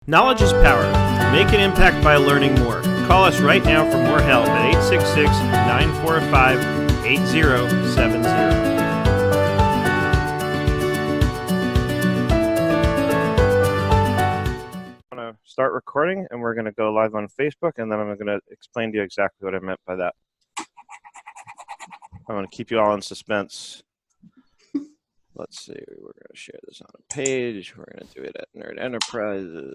Knowledge is power. Make an impact by learning more. Call us right now for more help at 866-945-8070. I'm going to start recording, and we're going to go live on Facebook, and then I'm going to explain to you exactly what I meant by that. I'm going to keep you all in suspense. Let's see, we're going to share this on a page. We're going to do it at Nerd Enterprises.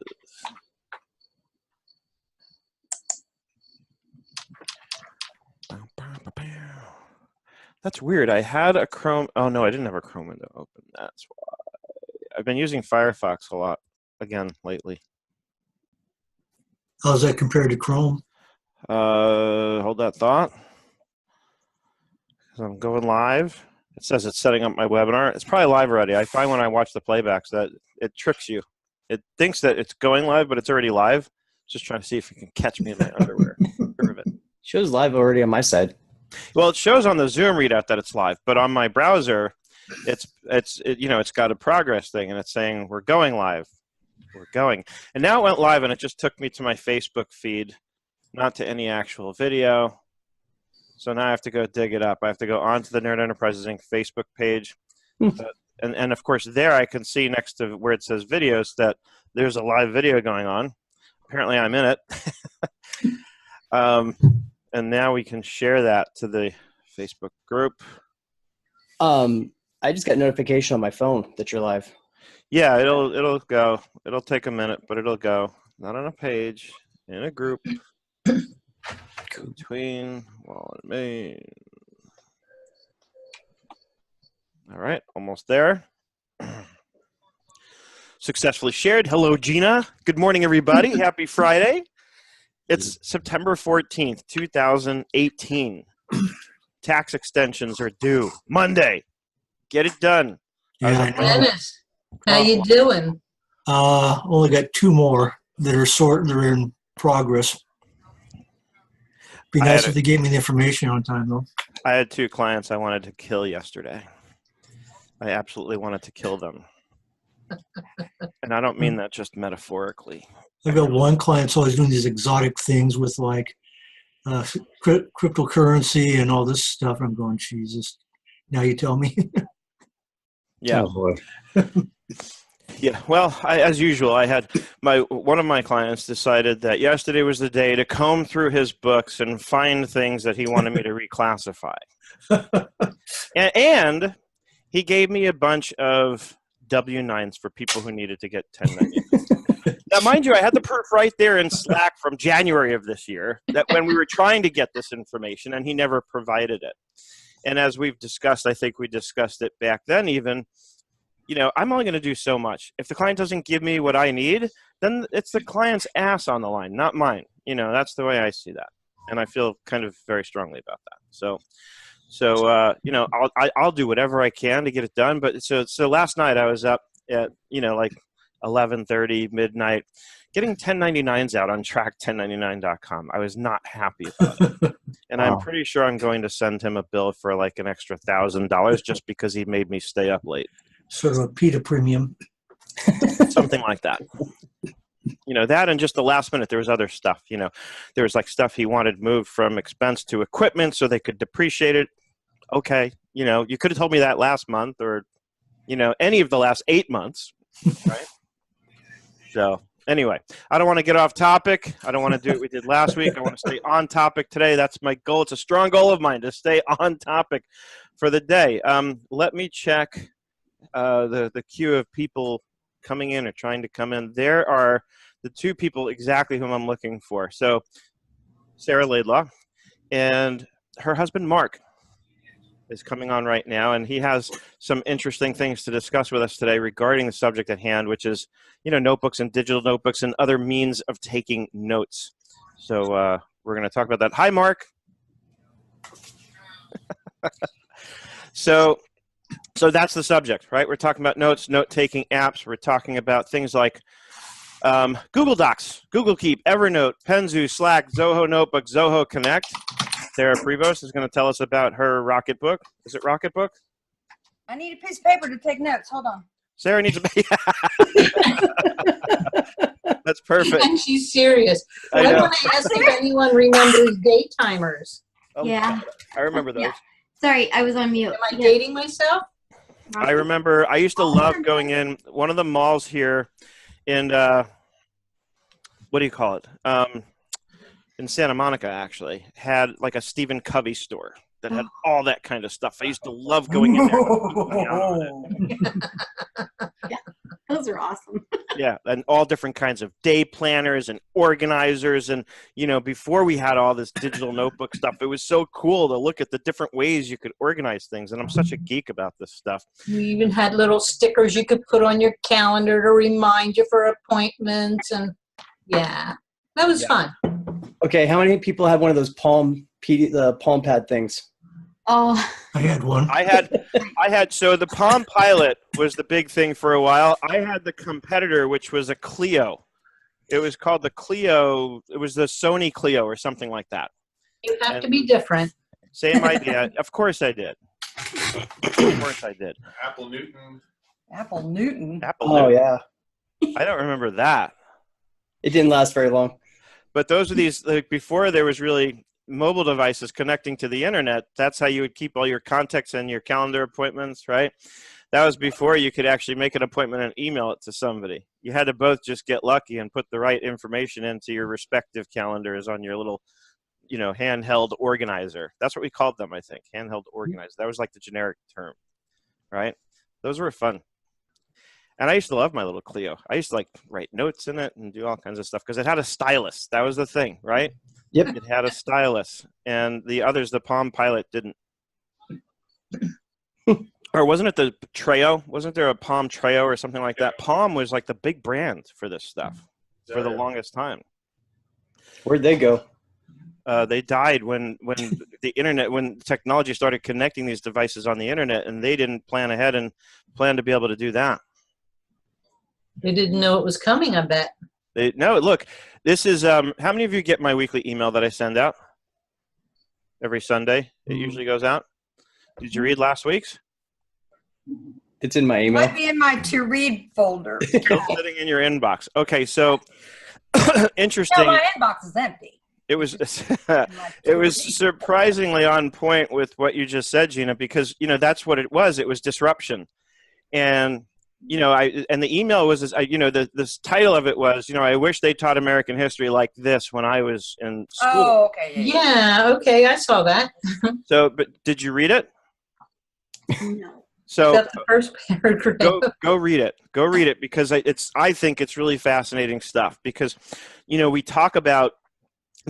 That's weird. I had a Chrome. Oh, no, I didn't have a Chrome window open. That's why. I've been using Firefox a lot, again, lately. How's that compared to Chrome? Hold that thought. So I'm going live. It says it's setting up my webinar. It's probably live already. I find when I watch the playbacks that it tricks you. It thinks that it's going live, but it's already live. Just trying to see if it can catch me in my underwear. Shows live already on my side. Well, it shows on the Zoom readout that it's live, but on my browser, it's got a progress thing, and it's saying we're going live. We're going. And now it went live, and it just took me to my Facebook feed, not to any actual video. So now I have to go dig it up. I have to go onto the Nerd Enterprises Inc. Facebook page. And of course, there I can see next to where it says videos that there's a live video going on. Apparently, I'm in it. And now we can share that to the Facebook group. I just got notification on my phone that you're live. Yeah, it'll go. It'll take a minute, but it'll go. Not on a page, in a group. Between Wall and me. All right, almost there. Successfully shared. Hello, Gina. Good morning, everybody. Happy Friday. It's September 14th, 2018. Tax extensions are due Monday. Get it done. Yeah, Dennis, how you doing? only got two more that are in progress. Be nice if they gave me the information on time, though. I had two clients I wanted to kill yesterday. I absolutely wanted to kill them. And I don't mean that just metaphorically. I've got one client that's always doing these exotic things with like cryptocurrency and all this stuff. I'm going, Jesus. Now you tell me. Yeah. Oh, boy. Yeah. Well, as usual, I had one of my clients decided that yesterday was the day to comb through his books and find things that he wanted me to reclassify. and he gave me a bunch of W-9s for people who needed to get 1099s. Now, mind you, I had the proof right there in Slack from January of this year that when we were trying to get this information, and he never provided it. And as we've discussed, I think we discussed it back then even, I'm only going to do so much. If the client doesn't give me what I need, then it's the client's ass on the line, not mine. That's the way I see that. And I feel kind of very strongly about that. So I'll do whatever I can to get it done. But so last night I was up at, like 11:30, midnight, getting 1099s out on track1099.com. I was not happy about it. And I'm pretty sure I'm going to send him a bill for like an extra $1,000 just because he made me stay up late. Sort of a PETA premium. Something like that. That and just the last minute, there was other stuff. There was like stuff he wanted moved from expense to equipment so they could depreciate it. Okay. You could have told me that last month or, any of the last 8 months. Right. So anyway, I don't want to get off topic. I don't want to do what we did last week. I want to stay on topic today. That's my goal. It's a strong goal of mine to stay on topic for the day. Let me check the queue of people coming in or trying to come in. There are the two people exactly whom I'm looking for. So Sarah Laidlaw and her husband Mark is coming on right now, and he has some interesting things to discuss with us today regarding the subject at hand, which is, notebooks and digital notebooks and other means of taking notes. So we're going to talk about that. Hi, Mark. So that's the subject, right? We're talking about notes, note-taking apps. We're talking about things like Google Docs, Google Keep, Evernote, Penzu, Slack, Zoho Notebook, Zoho Connect. Sarah Prevost is going to tell us about her Rocketbook. Is it Rocketbook? I need a piece of paper to take notes. Hold on. Sarah needs a That's perfect. And she's serious. I I know. want to ask if anyone remembers date timers. Oh, Yeah. I remember those. Yeah. Sorry, I was on mute. Am I dating myself? I remember I used to love going in one of the malls here in what do you call it? In Santa Monica, actually, had like a Stephen Covey store that had all that kind of stuff. I used to love going in there. Yeah, those are awesome. Yeah, and all different kinds of day planners and organizers. And, you know, before we had all this digital notebook stuff, it was so cool to look at the different ways you could organize things. And I'm such a geek about this stuff. You even had little stickers you could put on your calendar to remind you for appointments. And yeah, that was fun. Okay, how many people have one of those Palm Pad things? Oh, I had one. I had, so the Palm Pilot was the big thing for a while. I had the competitor, which was a Clio. It was called the Clio. It was the Sony Clio or something like that. You have to be different. Same idea. Of course I did. Of course I did. Apple Newton. Apple Newton. Apple Oh, Newton. yeah. I don't remember that. It didn't last very long. But those are these, like, before there was really mobile devices connecting to the internet, that's how you would keep all your contacts and your calendar appointments, right? That was before you could actually make an appointment and email it to somebody. You had to both just get lucky and put the right information into your respective calendars on your little, you know, handheld organizer. That's what we called them, I think, handheld organizer. That was like the generic term, right? Those were fun. And I used to love my little Clio. I used to like write notes in it and do all kinds of stuff because it had a stylus. That was the thing, right? Yep. It had a stylus. And the others, the Palm Pilot didn't. Or wasn't it the Treo? Wasn't there a Palm Treo or something like that? Palm was like the big brand for this stuff for the longest time. Where'd they go? They died when the internet, when technology started connecting these devices on the internet, and they didn't plan ahead and plan to be able to do that. They didn't know it was coming, I bet. No, look, this is, how many of you get my weekly email that I send out every Sunday? It usually goes out. Did you read last week's? It's in my email. Might be in my to read folder. It's sitting in your inbox. Okay, so interesting. No, my inbox is empty. It was it was surprisingly on point with what you just said, Gina, because, you know, that's what it was. It was disruption. And, you know, and the email was, you know, this title of it was, you know, I wish they taught American history like this when I was in school. Oh, okay. Yeah, okay, I saw that. So, but did you read it? no. So That's the first paragraph. go read it. Go read it because I think it's really fascinating stuff because, you know, we talk about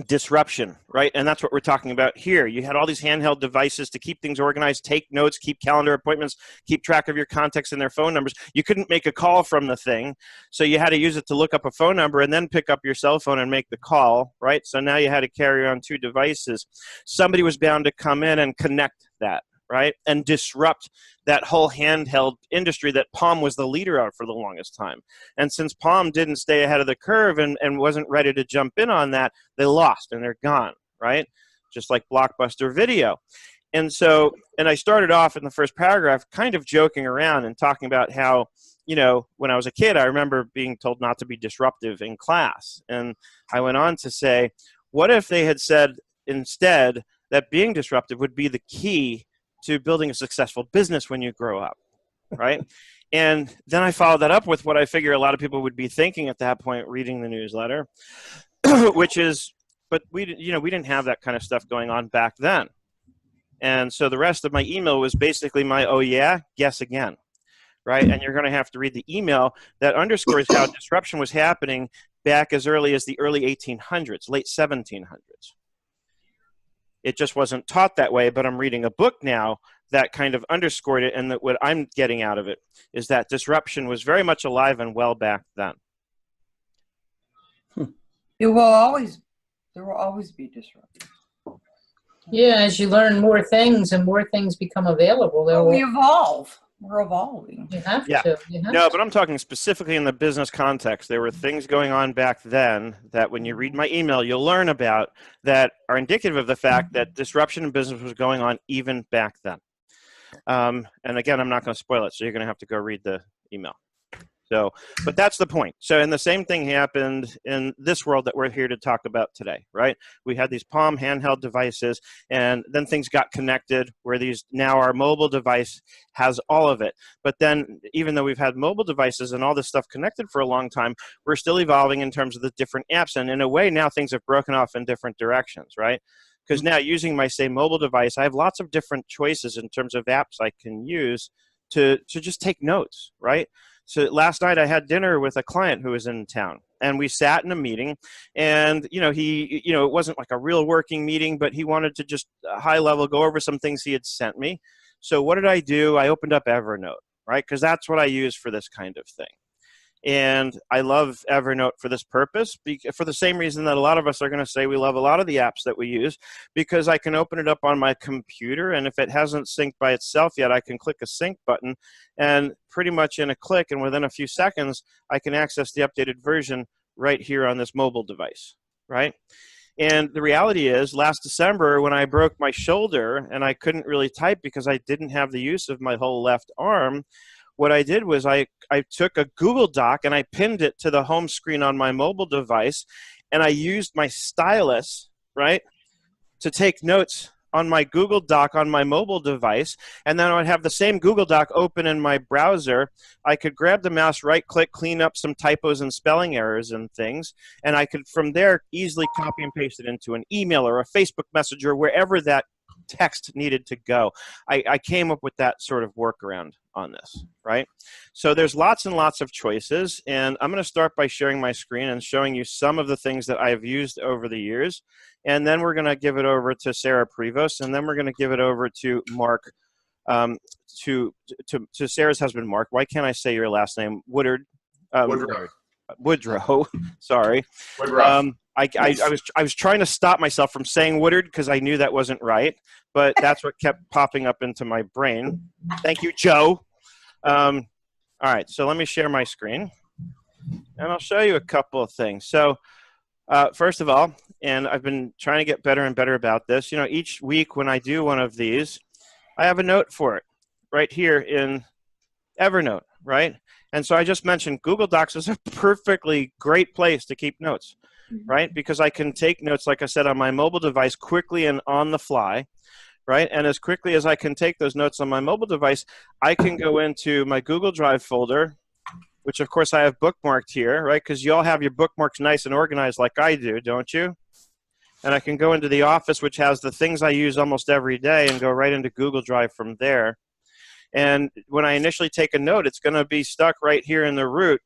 disruption, right? And that's what we're talking about here. You had all these handheld devices to keep things organized, take notes, keep calendar appointments, keep track of your contacts and their phone numbers. You couldn't make a call from the thing, so you had to use it to look up a phone number and then pick up your cell phone and make the call, right? So now you had to carry on two devices. Somebody was bound to come in and connect that, right? And disrupt that whole handheld industry that Palm was the leader of for the longest time. And since Palm didn't stay ahead of the curve and wasn't ready to jump in on that, they lost and they're gone, right? Just like Blockbuster Video. And so, and I started off in the first paragraph kind of joking around and talking about how, you know, when I was a kid, I remember being told not to be disruptive in class. And I went on to say, what if they had said instead that being disruptive would be the key to building a successful business when you grow up, right? And then I followed that up with what I figure a lot of people would be thinking at that point, reading the newsletter, which is, but we didn't have that kind of stuff going on back then. And so the rest of my email was basically my, oh yeah, guess again, right? And you're going to have to read the email that underscores how disruption was happening back as early as the early 1800s, late 1700s. It just wasn't taught that way, but I'm reading a book now that kind of underscored it, and that what I'm getting out of it is that disruption was very much alive and well back then. There will always be disruption. Yeah, as you learn more things and more things become available, there We will, evolve. We're evolving. you have Yeah. to. You have No, to. but I'm talking specifically in the business context. There were things going on back then that when you read my email, you'll learn about that are indicative of the fact that disruption in business was going on even back then. And again, I'm not going to spoil it, so you're going to have to go read the email. So, but that's the point. So, and the same thing happened in this world that we're here to talk about today, right? We had these Palm handheld devices, and then things got connected where now our mobile device has all of it. But then, even though we've had mobile devices and all this stuff connected for a long time, we're still evolving in terms of the different apps. And in a way, now things have broken off in different directions, right? Because now using my, say, mobile device, I have lots of different choices in terms of apps I can use to just take notes, right? So last night I had dinner with a client who was in town, and we sat in a meeting, and it wasn't like a real working meeting, but he wanted to just high level go over some things he had sent me. So what did I do? I opened up Evernote, right? Because that's what I use for this kind of thing. And I love Evernote for this purpose, for the same reason that a lot of us are going to say we love a lot of the apps that we use, because I can open it up on my computer, and if it hasn't synced by itself yet, I can click a sync button, and pretty much in a click and within a few seconds, I can access the updated version right here on this mobile device, right? And the reality is, last December when I broke my shoulder and I couldn't really type because I didn't have the use of my whole left arm, what I did was I took a Google Doc and I pinned it to the home screen on my mobile device, and I used my stylus, right, to take notes on my Google Doc on my mobile device, and then I would have the same Google Doc open in my browser. I could grab the mouse, right-click, clean up some typos and spelling errors and things, and I could from there easily copy and paste it into an email or a Facebook message or wherever that text needed to go. I came up with that sort of workaround on this, right? So there's lots and lots of choices, and I'm going to start by sharing my screen and showing you some of the things that I've used over the years, and then we're going to give it over to Sarah Prevost, and then we're going to give it over to Mark, to Sarah's husband, Mark. Why can't I say your last name? Woodard. Woodrow. Sorry. Woodruff. I was trying to stop myself from saying Woodard because I knew that wasn't right, but that's what kept popping up into my brain. Thank you, Joe. All right, so let me share my screen, and I'll show you a couple of things. So first of all, and I've been trying to get better and better about this, each week when I do one of these, I have a note for it right here in Evernote, right? And so I just mentioned Google Docs is a perfectly great place to keep notes, right? Because I can take notes, like I said, on my mobile device quickly and on the fly, right? And as quickly as I can take those notes on my mobile device, I can go into my Google Drive folder, which of course I have bookmarked here, right? Because you all have your bookmarks nice and organized like I do, don't you? And I can go into the Office, which has the things I use almost every day, and go right into Google Drive from there. And when I initially take a note, it's going to be stuck right here in the root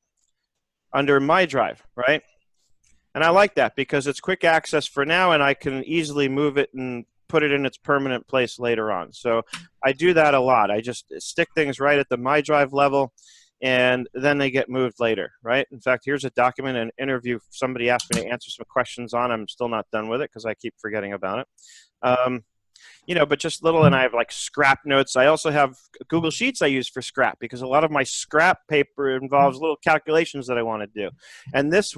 under my drive, right? And I like that because it's quick access for now, and I can easily move it and put it in its permanent place later on. So I do that a lot. I just stick things right at the My Drive level, and then they get moved later, right? In fact, here's a document, an interview somebody asked me to answer some questions on. I'm still not done with it because I keep forgetting about it. But just little, and I have like scrap notes. I also have Google Sheets I use for scrap because a lot of my scrap paper involves little calculations that I want to do. And this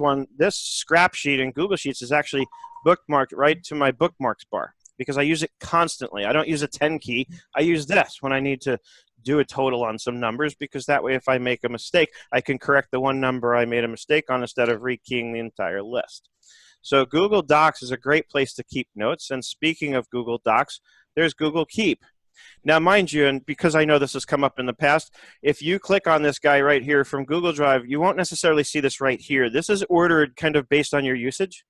scrap sheet in Google Sheets is actually bookmarked right to my bookmarks bar because I use it constantly. I don't use a 10 key. I use this when I need to do a total on some numbers because that way if I make a mistake, I can correct the one number I made a mistake on instead of rekeying the entire list. So Google Docs is a great place to keep notes. And speaking of Google Docs, there's Google Keep. Now, mind you, and because I know this has come up in the past, if you click on this guy right here from Google Drive, you won't necessarily see this right here. This is ordered kind of based on your usage.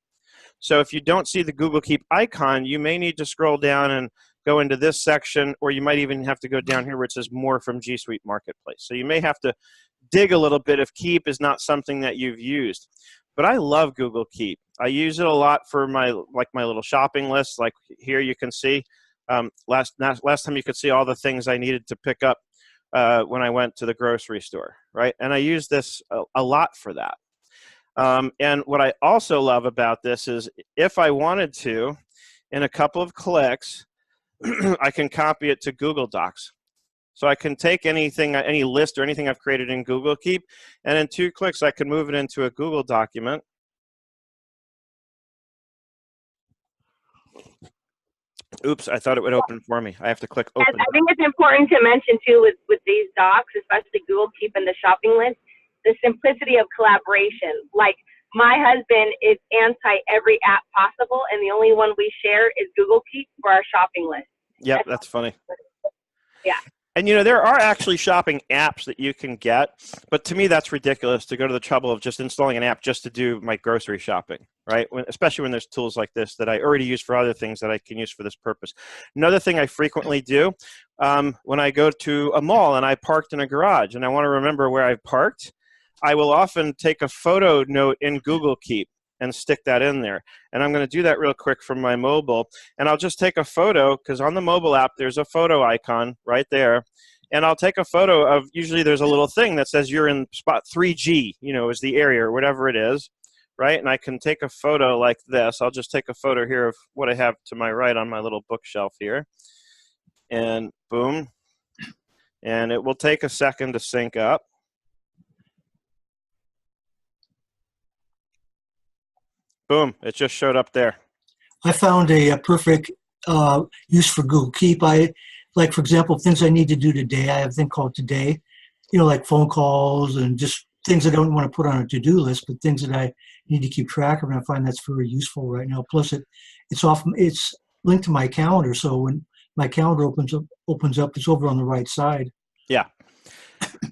So if you don't see the Google Keep icon, you may need to scroll down and go into this section, or you might even have to go down here where it says More from G Suite Marketplace. So you may have to dig a little bit if Keep is not something that you've used. But I love Google Keep. I use it a lot for my little shopping list. Like here you can see, last time you could see all the things I needed to pick up when I went to the grocery store, right? And I use this a lot for that. And what I also love about this is if I wanted to, in a couple of clicks, I can copy it to Google Docs. So I can take anything, any list or anything I've created in Google Keep, and in 2 clicks I can move it into a Google document. Oops, I thought it would open for me. I have to click And open. I think it's important to mention too with these docs, especially Google Keep and the shopping list, the simplicity of collaboration. Like my husband is anti every app possible, and the only one we share is Google Keep for our shopping list. Yep, that's funny. Yeah. And, you know, there are actually shopping apps that you can get, but to me that's ridiculous to go to the trouble of just installing an app just to do my grocery shopping, right? Especially when there's tools like this that I already use for other things that I can use for this purpose. Another thing I frequently do when I go to a mall and I parked in a garage and I want to remember where I parked, I will often take a photo note in Google Keep and stick that in there. And I'm going to do that real quick from my mobile. And I'll just take a photo, because on the mobile app, there's a photo icon right there. And I'll take a photo of, usually there's a little thing that says you're in spot 3G, you know, is the area or whatever it is, right? And I can take a photo like this. I'll just take a photo here of what I have to my right on my little bookshelf here. And boom. And it will take a second to sync up. Boom, it just showed up there. I found a perfect use for Google Keep. Like, for example, things I need to do today, I have a thing called Today, you know, like phone calls and just things I don't want to put on a to-do list, but things that I need to keep track of, and I find that's very useful right now. Plus, it's linked to my calendar, so when my calendar opens up, it's over on the right side. Yeah.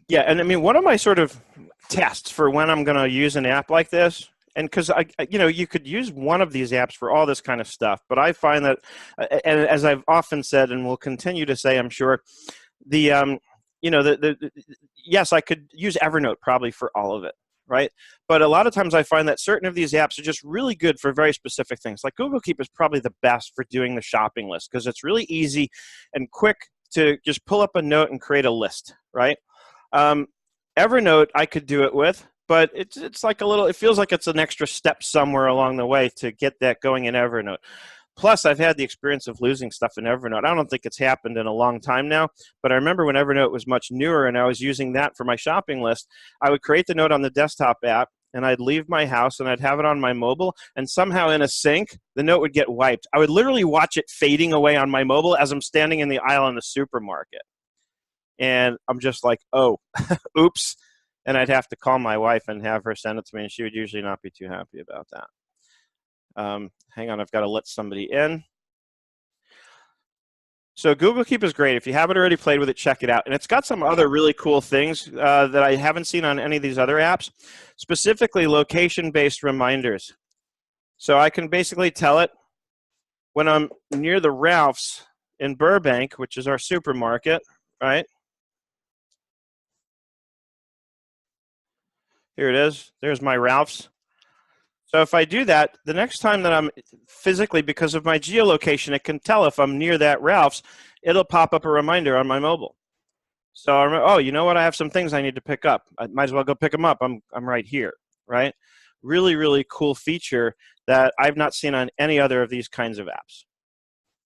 Yeah, and I mean, one of my sort of tests for when I'm going to use an app like this, and because you know, you could use one of these apps for all this kind of stuff, but I find that, and as I've often said, and will continue to say, I'm sure, the you know, yes, I could use Evernote probably for all of it, right? But a lot of times I find that certain of these apps are just really good for very specific things. Like Google Keep is probably the best for doing the shopping list because it's really easy and quick to just pull up a note and create a list, right? Evernote I could do it with, but it's like a little, it feels like it's an extra step somewhere along the way to get that going in Evernote. Plus, I've had the experience of losing stuff in Evernote. I don't think it's happened in a long time now, but I remember when Evernote was much newer and I was using that for my shopping list, I would create the note on the desktop app and I'd leave my house and I'd have it on my mobile, and somehow in a sync, the note would get wiped. I would literally watch it fading away on my mobile as I'm standing in the aisle in the supermarket. And I'm just like, oh, oops. And I'd have to call my wife and have her send it to me, and she would usually not be too happy about that. Hang on, I've got to let somebody in. So Google Keep is great. If you haven't already played with it, check it out. And it's got some other really cool things that I haven't seen on any of these other apps, specifically location-based reminders. So I can basically tell it when I'm near the Ralph's in Burbank, which is our supermarket, right? Here it is. There's my Ralph's. So if I do that, the next time that I'm physically, because of my geolocation, it can tell if I'm near that Ralph's, it'll pop up a reminder on my mobile. So I'm, oh, you know what? I have some things I need to pick up. I might as well go pick them up. I'm right here, right? Really, really cool feature that I've not seen on any other of these kinds of apps.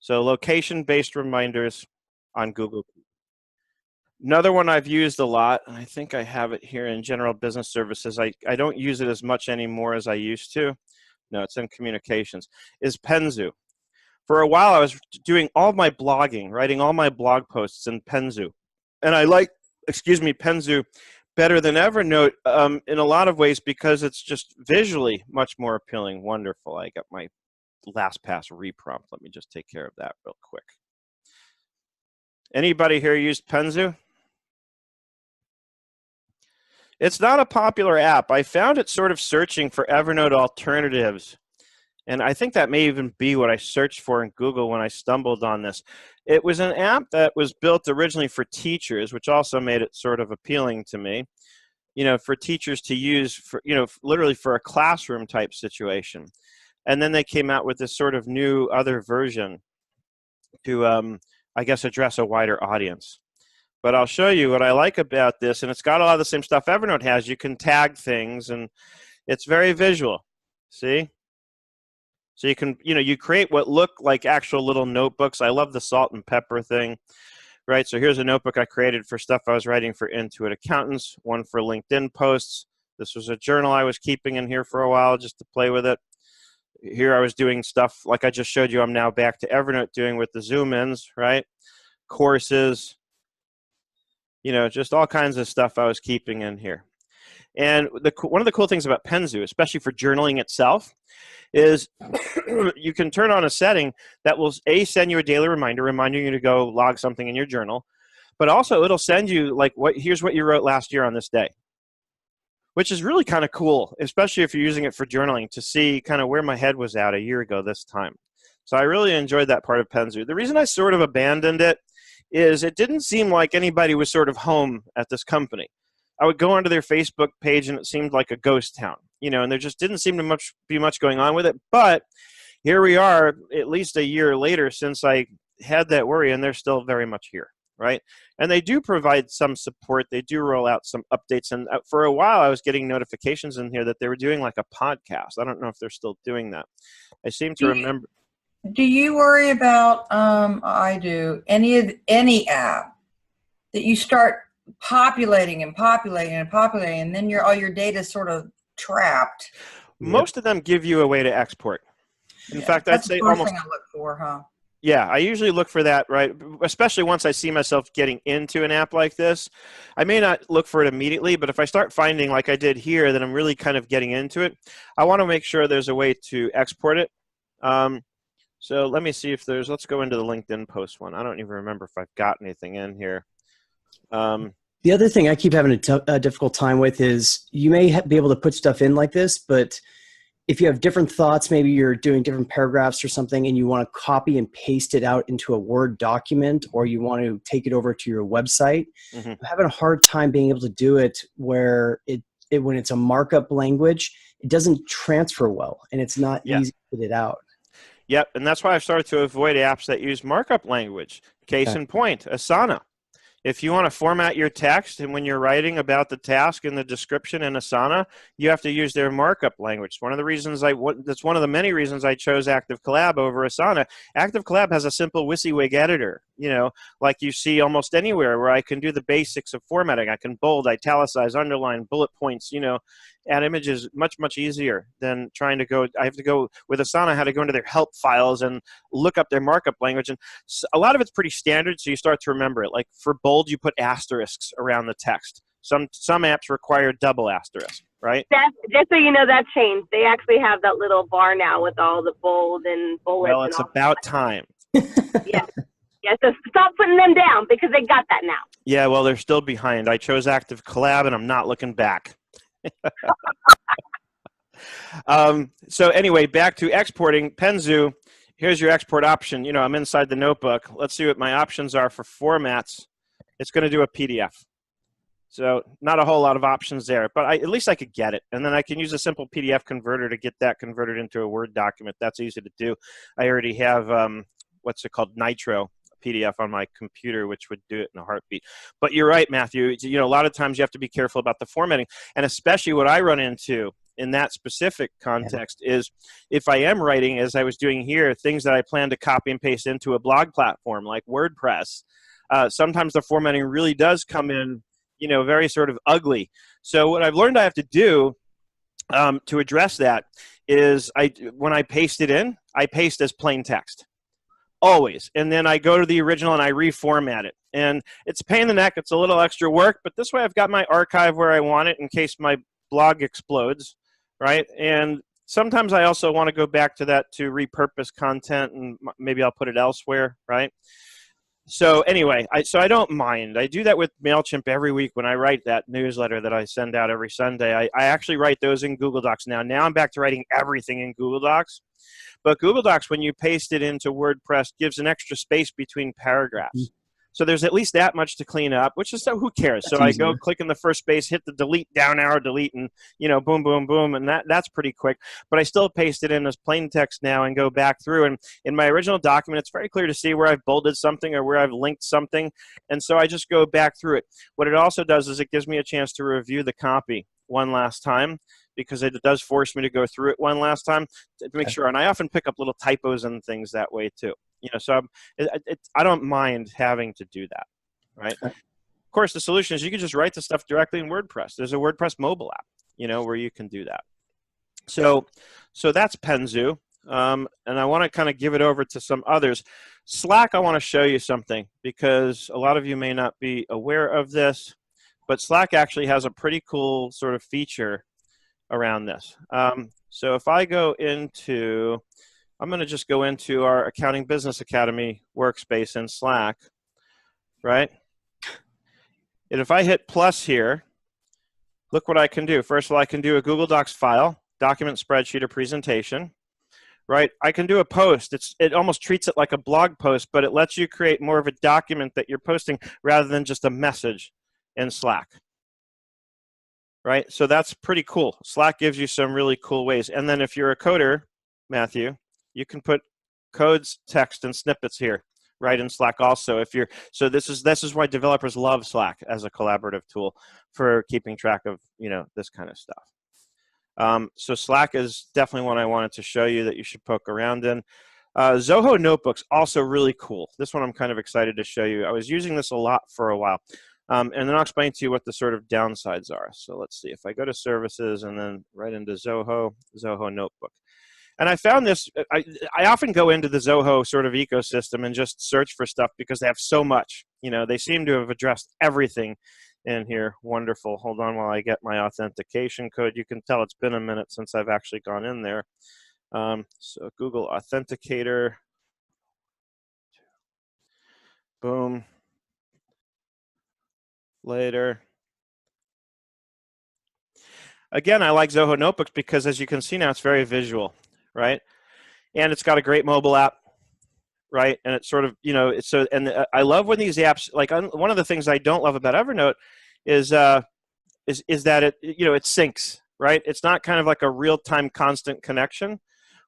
So location-based reminders on Google. Another one I've used a lot, and I think I have it here in General Business Services. I don't use it as much anymore as I used to. No, it's in Communications, is Penzu. For a while, I was doing all my blogging, writing all my blog posts in Penzu. And I like, Penzu better than Evernote in a lot of ways because it's just visually much more appealing. Wonderful. I got my LastPass reprompt. Let me just take care of that real quick. Anybody here used Penzu? It's not a popular app. I found it sort of searching for Evernote alternatives. And I think that may even be what I searched for in Google when I stumbled on this. It was an app that was built originally for teachers, which also made it sort of appealing to me. You know, for teachers to use, for, you know, literally for a classroom type situation. And then they came out with this sort of new other version to, I guess, address a wider audience. But I'll show you what I like about this, and it's got a lot of the same stuff Evernote has. You can tag things, and it's very visual. See? So you can, you know, you create what look like actual little notebooks. I love the salt and pepper thing, right? So here's a notebook I created for stuff I was writing for Intuit accountants, one for LinkedIn posts. This was a journal I was keeping in here for a while just to play with it. Here I was doing stuff like I just showed you. I'm now back to Evernote doing with the zoom ins, right? Courses, just all kinds of stuff I was keeping in here. And one of the cool things about Penzu, especially for journaling itself, is you can turn on a setting that will send you a daily reminder reminding you to go log something in your journal, but also it'll send you like, here's what you wrote last year on this day, which is really kind of cool, especially if you're using it for journaling, to see kind of where my head was at a year ago this time. So I really enjoyed that part of Penzu. The reason I sort of abandoned it is it didn't seem like anybody was sort of home at this company. I would go onto their Facebook page and it seemed like a ghost town, and there just didn't seem to be much going on with it. But here we are, at least a year later since I had that worry, and they're still very much here, right? And they do provide some support. They do roll out some updates. And for a while, I was getting notifications in here that they were doing like a podcast. I don't know if they're still doing that. I seem to remember. Do you worry about, I do, any app that you start populating and populating and populating, and then all your data is sort of trapped? Most of them give you a way to export. In fact, I'd say almost. almost. That's the first thing I look for, huh? Yeah, I usually look for that, right? Especially once I see myself getting into an app like this. I may not look for it immediately, but if I start finding, like I did here, that I'm really kind of getting into it, I want to make sure there's a way to export it. So let me see if let's go into the LinkedIn post one. I don't even remember if I've got anything in here. The other thing I keep having a difficult time with is you may be able to put stuff in like this, but if you have different thoughts, maybe you're doing different paragraphs or something, and you want to copy and paste it out into a Word document, or you want to take it over to your website, I'm having a hard time being able to do it where when it's a markup language, it doesn't transfer well, and it's not easy to get it out. Yep, and that's why I've started to avoid apps that use markup language. Case in point, Asana. If you want to format your text, and when you're writing about the task in the description in Asana, you have to use their markup language. One of the reasons that's one of the many reasons I chose Active Collab over Asana. Active Collab has a simple WYSIWYG editor, like you see almost anywhere, where I can do the basics of formatting. I can bold, italicize, underline, bullet points, add images much, much easier than trying to go. I have to go with Asana, I had to go into their help files and look up their markup language. And a lot of it's pretty standard, so you start to remember it. Like for bold, you put asterisks around the text. Some apps require double asterisk, right? Just so you know, that changed. They actually have that little bar now with all the bold and bullets. Well, it's about time. Yeah. Yeah, so stop putting them down because they got that now. Yeah, well, they're still behind. I chose Active Collab, and I'm not looking back. So anyway, back to exporting. Penzu, here's your export option. I'm inside the notebook. Let's see what my options are for formats. It's going to do a PDF. So not a whole lot of options there, but at least I could get it. And then I can use a simple PDF converter to get that converted into a Word document. That's easy to do. I already have, what's it called, Nitro PDF on my computer, which would do it in a heartbeat. But you're right, Matthew. A lot of times you have to be careful about the formatting. And especially what I run into in that specific context is if I am writing, as I was doing here, things that I plan to copy and paste into a blog platform like WordPress, sometimes the formatting really does come in, very sort of ugly. So what I've learned I have to do to address that is when I paste it in, I paste as plain text. Always. And then I go to the original and I reformat it. And it's a pain in the neck. It's a little extra work, but this way I've got my archive where I want it in case my blog explodes, right? And sometimes I also want to go back to that to repurpose content, and maybe I'll put it elsewhere, right? So anyway, I don't mind. I do that with MailChimp every week when I write that newsletter that I send out every Sunday. I actually write those in Google Docs now. Now I'm back to writing everything in Google Docs. But Google Docs, when you paste it into WordPress, gives an extra space between paragraphs. So there's at least that much to clean up, which is who cares? That's so easier. I go click in the first space, hit the delete, down arrow, delete, and boom, boom, boom, and that's pretty quick. But I still paste it in as plain text now and go back through. And in my original document, it's very clear to see where I've bolded something or where I've linked something. And so I just go back through it. What it also does is it gives me a chance to review the copy one last time, because it does force me to go through it one last time to make sure. And I often pick up little typos and things that way too. So I don't mind having to do that, right? Of course, the solution is you can just write the stuff directly in WordPress. There's a WordPress mobile app, where you can do that. So that's Penzu. and I want to kind of give it over to some others. Slack, I want to show you something because a lot of you may not be aware of this, but Slack actually has a pretty cool sort of feature around this. So if I go into, I'm going to just go into our Accounting Business Academy workspace in Slack, right? And if I hit plus here, look what I can do. First of all, I can do a Google Docs file, document, spreadsheet, or presentation, right? I can do a post. It almost treats it like a blog post, but it lets you create more of a document that you're posting rather than just a message in Slack, right? So that's pretty cool. Slack gives you some really cool ways. And then if you're a coder, Matthew, you can put codes, text, and snippets here, right, in Slack also. If you're so this is why developers love Slack as a collaborative tool for keeping track of this kind of stuff. So Slack is definitely one I wanted to show you that you should poke around in. Zoho Notebooks, also really cool. This one I'm kind of excited to show you. I was using this a lot for a while. And then I'll explain to you what the sort of downsides are. So let's see. If I go to Services and then right into Zoho Notebook. And I found this, I often go into the Zoho sort of ecosystem and just search for stuff because they have so much. They seem to have addressed everything in here. Wonderful. Hold on while I get my authentication code. You can tell it's been a minute since I've actually gone in there. So Google Authenticator. Boom. Later. Again, I like Zoho Notebooks because, as you can see now, it's very visual, right? And it's got a great mobile app, right? And it's sort of, it's so. And I love when these apps, like one of the things I don't love about Evernote is that it, it syncs, right? It's not kind of like a real-time constant connection,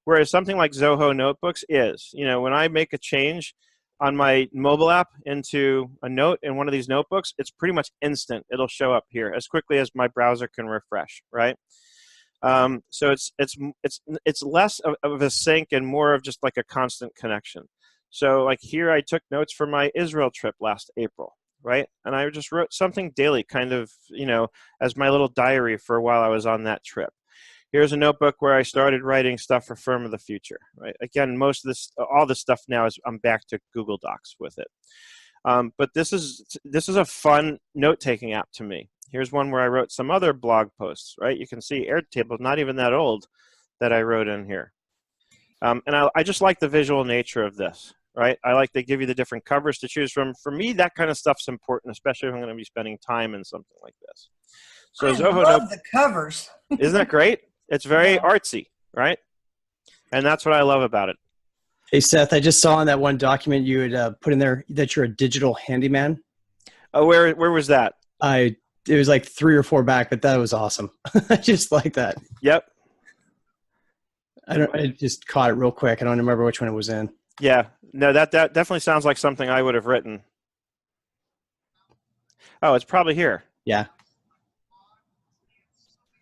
whereas something like Zoho Notebooks is. When I make a change on my mobile app into a note in one of these notebooks, it's pretty much instant. It'll show up here as quickly as my browser can refresh, right? So it's less of a sync and more of just like a constant connection. So like here, I took notes for my Israel trip last April, right? And I just wrote something daily, kind of, as my little diary for while I was on that trip. Here's a notebook where I started writing stuff for Firm of the Future, right? Again, most of this, all this stuff now is I'm back to Google Docs with it. But this is a fun note-taking app to me. Here's one where I wrote some other blog posts, right? You can see Airtable, not even that old, that I wrote in here. And I just like the visual nature of this, right? I like they give you the different covers to choose from. For me, that kind of stuff's important, especially if I'm going to be spending time in something like this. So I love the covers. Isn't that great? It's very artsy, right? And that's what I love about it. Hey, Seth, I just saw in that one document you had put in there that you're a digital handyman. Oh, where was that? It was like 3 or 4 back, but that was awesome. I just like that. Yep. I just caught it real quick. I don't remember which one it was in. Yeah. No, that definitely sounds like something I would have written. Oh, it's probably here. Yeah.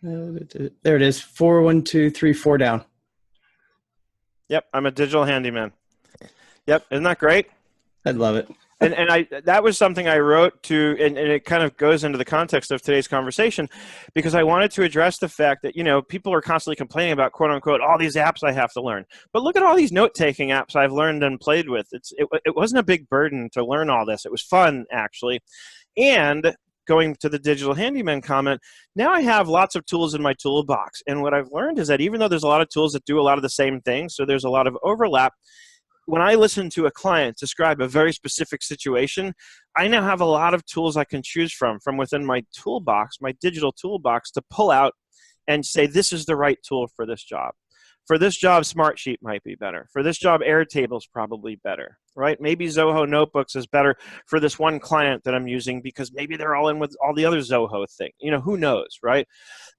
There it is. 4, 1, 2, 3, 4 down. Yep, I'm a digital handyman. Yep, isn't that great? I'd love it. And that was something I wrote to, and it kind of goes into the context of today's conversation, because I wanted to address the fact that, people are constantly complaining about, quote unquote, all these apps I have to learn. But look at all these note-taking apps I've learned and played with. It wasn't a big burden to learn all this. It was fun, actually. And going to the digital handyman comment, now I have lots of tools in my toolbox. And what I've learned is that even though there's a lot of tools that do a lot of the same things, so there's a lot of overlap, when I listen to a client describe a very specific situation, I now have a lot of tools I can choose from within my toolbox, my digital toolbox, to pull out and say, this is the right tool for this job. For this job, Smartsheet might be better. For this job, Airtable is probably better, right? Maybe Zoho Notebooks is better for this one client that I'm using because maybe they're all in with all the other Zoho thing. Who knows, right?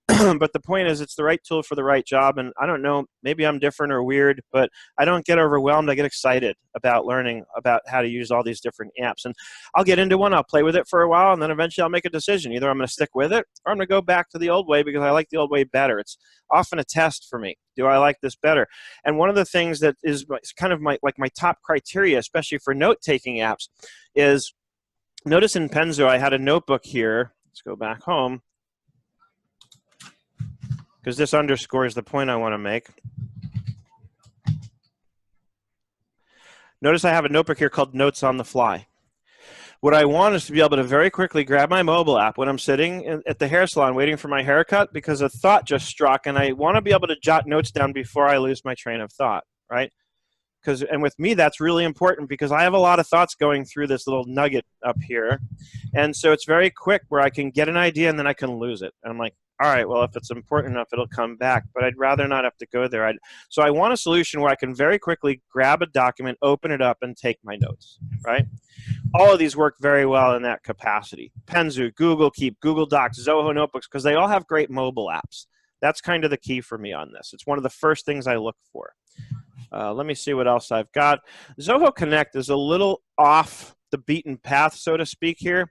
But the point is, it's the right tool for the right job. And I don't know, maybe I'm different or weird, but I don't get overwhelmed. I get excited about learning about how to use all these different apps. And I'll get into one, I'll play with it for a while, and then eventually I'll make a decision. Either I'm going to stick with it or I'm going to go back to the old way because I like the old way better. It's often a test for me. Do I like this better? And one of the things that is kind of my top criteria, especially for note-taking apps, is notice in Penzu I had a notebook here. Let's go back home, because this underscores the point I want to make. Notice I have a notebook here called Notes on the Fly. What I want is to be able to very quickly grab my mobile app when I'm sitting at the hair salon waiting for my haircut because a thought just struck, and I want to be able to jot notes down before I lose my train of thought, right? And with me, that's really important because I have a lot of thoughts going through this little nugget up here. And so it's very quick where I can get an idea and then I can lose it. And I'm like, all right, well, if it's important enough, it'll come back. But I'd rather not have to go there. So I want a solution where I can very quickly grab a document, open it up, and take my notes, right? All of these work very well in that capacity. Penzu, Google Keep, Google Docs, Zoho Notebooks, because they all have great mobile apps. That's kind of the key for me on this. It's one of the first things I look for. Let me see what else I've got. Zoho Connect is a little off the beaten path, so to speak here,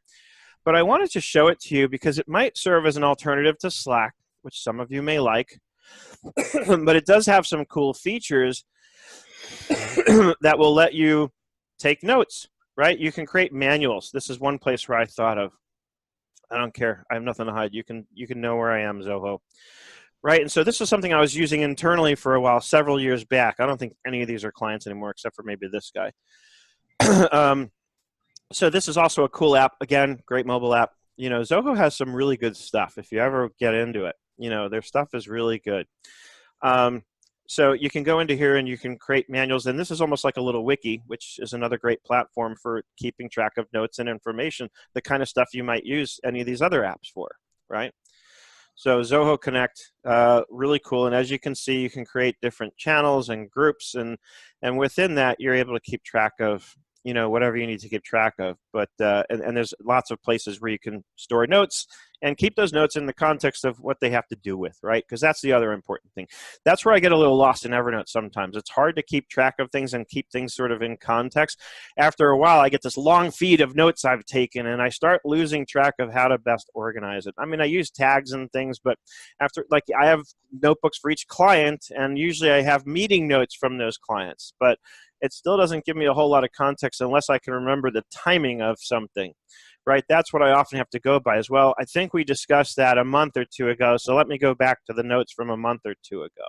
but I wanted to show it to you because it might serve as an alternative to Slack, which some of you may like, but it does have some cool features that will let you take notes, right? You can create manuals. This is one place where I thought of, I don't care, I have nothing to hide. You can know where I am, Zoho. Right, and so this is something I was using internally for a while, several years back. I don't think any of these are clients anymore, except for maybe this guy. So this is also a cool app. Again, great mobile app. You know, Zoho has some really good stuff if you ever get into it. You know, their stuff is really good. So you can go into here and you can create manuals, and this is almost like a little wiki, which is another great platform for keeping track of notes and information, the kind of stuff you might use any of these other apps for, right? So Zoho Connect, really cool. And as you can see, you can create different channels and groups. And within that, you're able to keep track of, you know, whatever you need to keep track of. But and there's lots of places where you can store notes and keep those notes in the context of what they have to do with, right? Because that's the other important thing. That's where I get a little lost in Evernote sometimes. It's hard to keep track of things and keep things sort of in context. After a while, I get this long feed of notes I've taken, and I start losing track of how to best organize it. I mean, I use tags and things, but after, like, I have notebooks for each client, and usually I have meeting notes from those clients, but it still doesn't give me a whole lot of context unless I can remember the timing of something. Right, that's what I often have to go by as well. I think we discussed that a month or two ago, so let me go back to the notes from a month or two ago,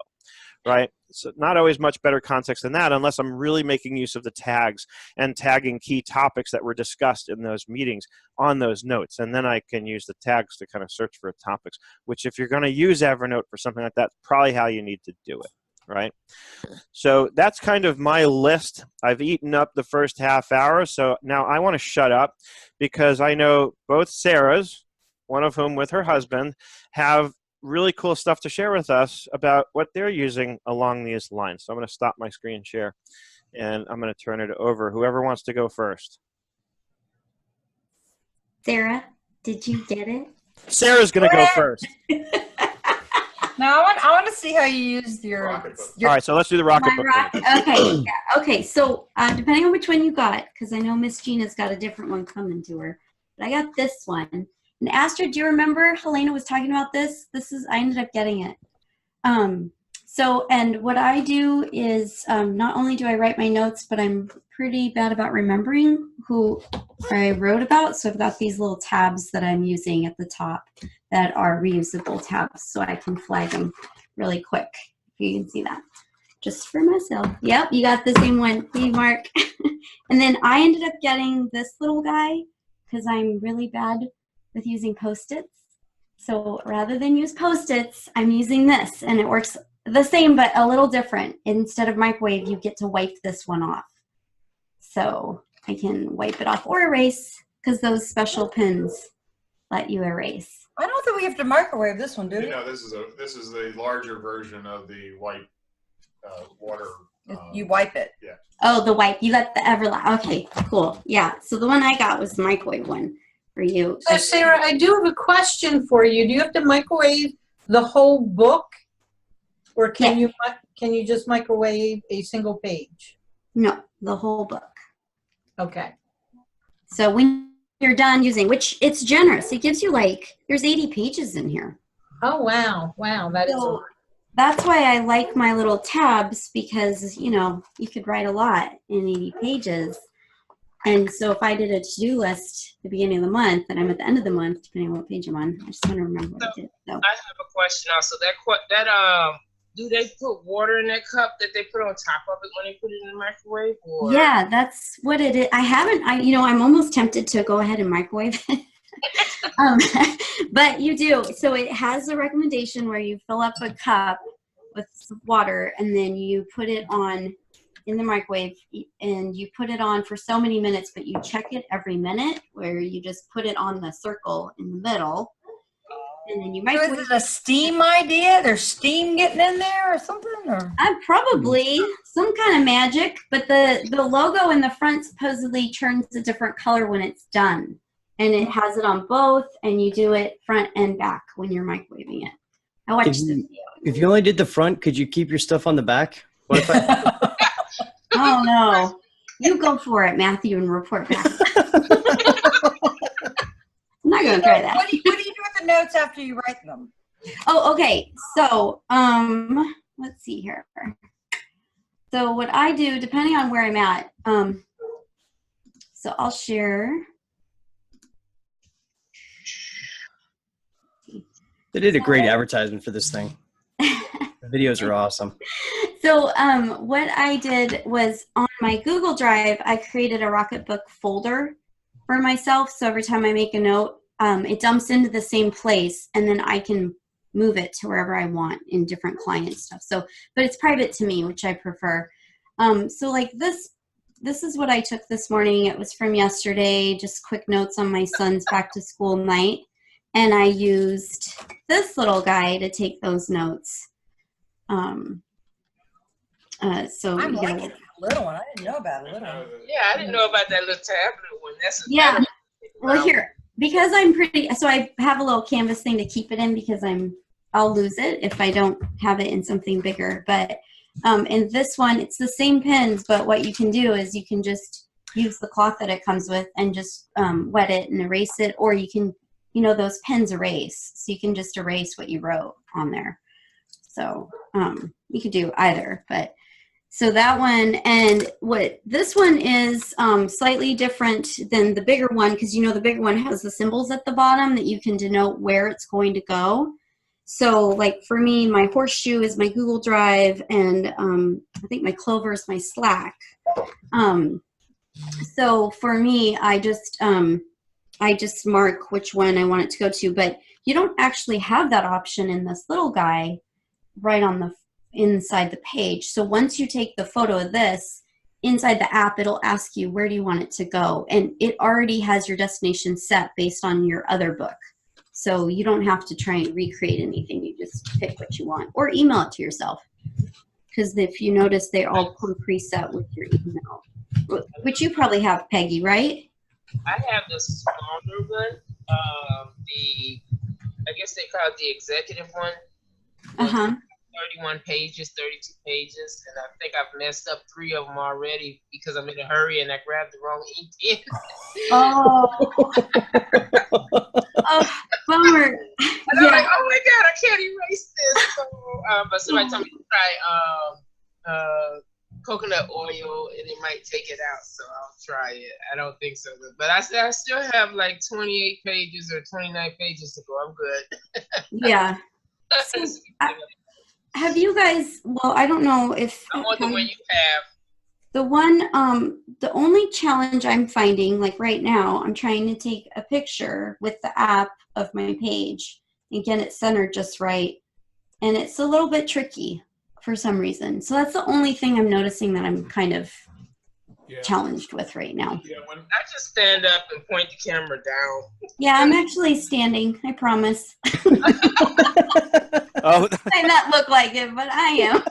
right? So not always much better context than that unless I'm really making use of the tags and tagging key topics that were discussed in those meetings on those notes, and then I can use the tags to kind of search for topics, which if you're going to use Evernote for something like that, probably how you need to do it. Right? So that's kind of my list. I've eaten up the first half hour, so now I want to shut up because I know both Sarahs, one of whom with her husband, have really cool stuff to share with us about what they're using along these lines. So I'm going to stop my screen share, and I'm going to turn it over. Whoever wants to go first. Sarah, did you get it? Sarah's going to go first. Now I want to see how you use your. All right, so let's do the rocket book. Okay, yeah, okay. So depending on which one you got, because I know Miss Gina's got a different one coming to her, but I got this one. And Astrid, do you remember Helena was talking about this? I ended up getting it. So, and what I do is not only do I write my notes, but I'm pretty bad about remembering who I wrote about. So I've got these little tabs that I'm using at the top that are reusable tabs, so I can flag them really quick. If you can see that. Just for myself. Yep, you got the same one. Hey, Mark. And then I ended up getting this little guy because I'm really bad with using Post-its. So rather than use Post-its, I'm using this, and it works the same but a little different. Instead of microwave, you get to wipe this one off. So I can wipe it off or erase because those special pins let you erase. I don't think we have to microwave this one, do we? You know, this is the larger version of the white water. You wipe it. Yeah. Oh, the wipe. You got the Everlast. Okay, cool. Yeah. So the one I got was the microwave one for you. So Sarah, I do have a question for you. Do you have to microwave the whole book, or can you just microwave a single page? No, the whole book. Okay. So when you're done using, which it's generous, it gives you there's 80 pages in here. Oh wow, wow, that is a lot. That's why I like my little tabs, because you could write a lot in 80 pages. And so if I did a to-do list at the beginning of the month, and I'm at the end of the month, depending on what page I'm on, I just want to remember what I did. So. I have a question also. do they put water in that cup that they put on top of it when they put it in the microwave? Or? Yeah, that's what it is. I'm almost tempted to go ahead and microwave it. But you do. So it has a recommendation where you fill up a cup with water and then you put it on in the microwave and you put it on for so many minutes, but you check it every minute where you just put it on the circle in the middle. And then you microwave. So is it a steam idea? There's steam getting in there or something? Or? Probably some kind of magic, but the logo in the front supposedly turns a different color when it's done. And it has it on both, and you do it front and back when you're microwaving it. I watched the video. If you only did the front, could you keep your stuff on the back? What if I... Oh, no. You go for it, Matthew, and report back. I'm not going to try that. What do you do with the notes after you write them? Oh, okay. So, let's see here. So what I do, depending on where I'm at, so I'll share. They did a great advertisement for this thing. The videos are awesome. So what I did was on my Google Drive, I created a Rocketbook folder for myself. So every time I make a note, it dumps into the same place, and then I can move it to wherever I want in different client stuff. So, but it's private to me, which I prefer. So like this is what I took this morning. It was from yesterday, just quick notes on my son's back to school night. And I used this little guy to take those notes. So I'm liking that little one. I didn't know about a little one. Yeah, I didn't know about that little tablet one. That's yeah. Well, here, because I'm pretty, so I have a little canvas thing to keep it in because I'll lose it if I don't have it in something bigger. But in this one, it's the same pens, but what you can do is you can just use the cloth that it comes with and just wet it and erase it, or you can, you know, those pens erase, so you can just erase what you wrote on there. So you could do either, but so that one, and what this one is slightly different than the bigger one, because you know the bigger one has the symbols at the bottom that you can denote where it's going to go. So like for me, my horseshoe is my Google Drive, and I think my clover is my Slack. So for me, I just mark which one I want it to go to, but you don't actually have that option in this little guy right on the inside the page. So once you take the photo of this inside the app, it'll ask you where do you want it to go, and it already has your destination set based on your other book. So you don't have to try and recreate anything. You just pick what you want, or email it to yourself, because if you notice, they all come preset with your email, which you probably have, Peggy, right? I have the smaller one. I guess they call it the executive one. 31 pages, 32 pages, and I think I've messed up 3 of them already because I'm in a hurry and I grabbed the wrong ink pen. Oh, bummer. And I'm like, oh my God, I can't erase this. So, but somebody told me to try coconut oil and it might take it out, so I'll try it. I don't think so, but I still have like 28 pages or 29 pages to go. I'm good. Yeah. So, have you guys, well, I don't know if I want the one you have. The one, the only challenge I'm finding, like right now, I'm trying to take a picture with the app of my page and get it centered just right. And it's a little bit tricky for some reason. So that's the only thing I'm noticing that I'm kind of challenged with right now. Yeah, when I just stand up and point the camera down. Yeah, I'm actually standing, I promise. Oh, I not look like it, but I am.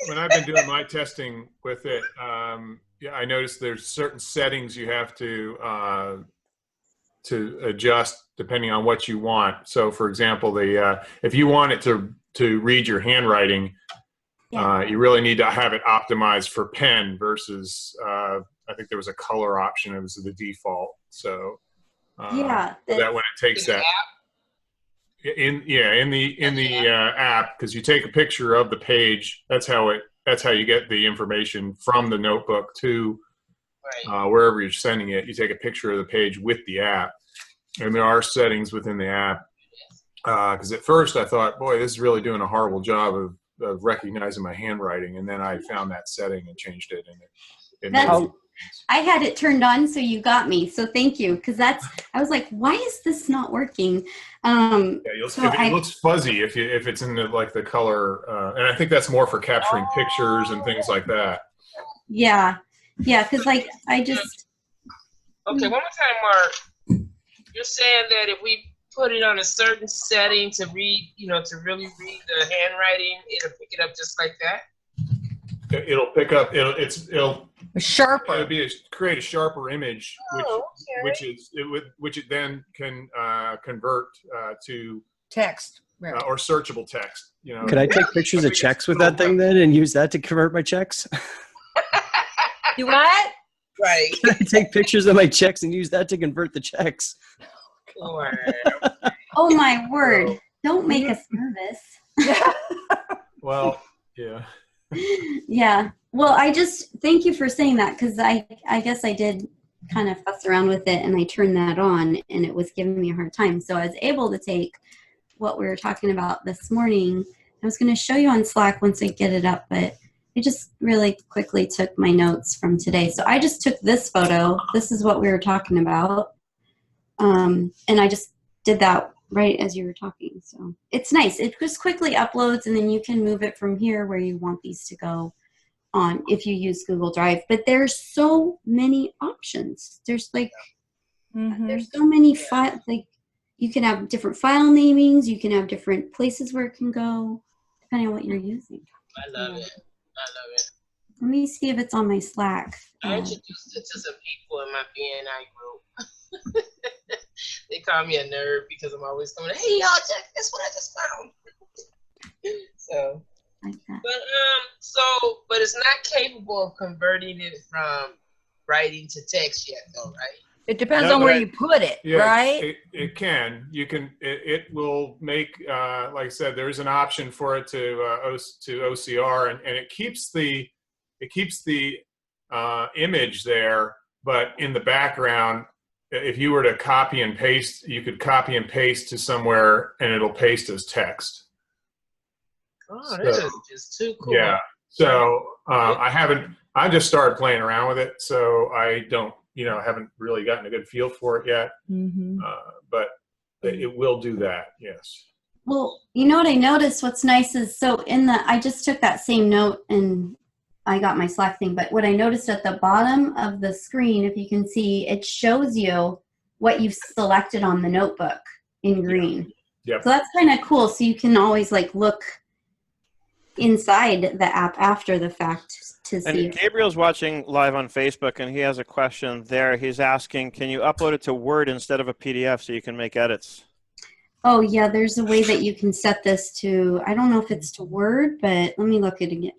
When I've been doing my testing with it, I noticed there's certain settings you have to adjust depending on what you want. So, for example, if you want it to read your handwriting, you really need to have it optimized for pen versus I think there was a color option. It was the default. So that when it takes that. In the app, because you take a picture of the page, that's how you get the information from the notebook to wherever you're sending it. You take a picture of the page with the app, and there are settings within the app Because at first I thought, boy, this is really doing a horrible job of recognizing my handwriting. And then I found that setting and changed it. And it made That's, it. I had it turned on, so you got me. So thank you, because I was like, why is this not working? Yeah, it looks fuzzy if it's in the color, and I think that's more for capturing pictures and things like that. Yeah, because I just. Okay, one more time, Mark. You're saying that if we put it on a certain setting to read, to really read the handwriting, it'll pick it up just like that? It'll pick up. It'll sharper. It'll create a sharper image, which it then can convert to text, right. or searchable text. Could I take pictures of checks with that thing then and use that to convert my checks? You what? Right. Can I take pictures of my checks and use that to convert the checks? Oh my word! Don't make us nervous. Well, yeah. Yeah. Well, I just thank you for saying that, because I guess I did kind of fuss around with it, and I turned that on and it was giving me a hard time. So I was able to take what we were talking about this morning. I was going to show you on Slack once I get it up, but I just really quickly took my notes from today. So I just took this photo. This is what we were talking about. And I just did that right as you were talking. So it's nice. It just quickly uploads, and then you can move it from here where you want these to go on if you use Google Drive. But there's so many options. There's there's so many files. You can have different file namings. You can have different places where it can go, depending on what you're using. I love it. Let me see if it's on my Slack. I introduced it to some people in my BNI group. They call me a nerd because I'm always coming, hey, y'all, check this one I just found. So, but it's not capable of converting it from writing to text yet, though, right? It depends on where you put it, right? It can. You can. It will make. Like I said, there's an option for it to OCR, and it keeps the image there, but in the background, if you were to copy and paste, you could copy and paste to somewhere, and it'll paste as text. Oh, that is just too cool. Yeah. So I just started playing around with it, so I don't. Haven't really gotten a good feel for it yet, but it will do that, yes. Well, you know what I noticed, what's nice is, I just took that same note and I got my Slack thing, but what I noticed at the bottom of the screen, if you can see, it shows you what you've selected on the notebook in green. Yep. So that's kind of cool, so you can always look inside the app after the fact to see. And Gabriel's watching live on Facebook, and he has a question there. He's asking, can you upload it to Word instead of a PDF so you can make edits? Oh, yeah, there's a way that you can set this to, I don't know if it's to Word, but let me look at it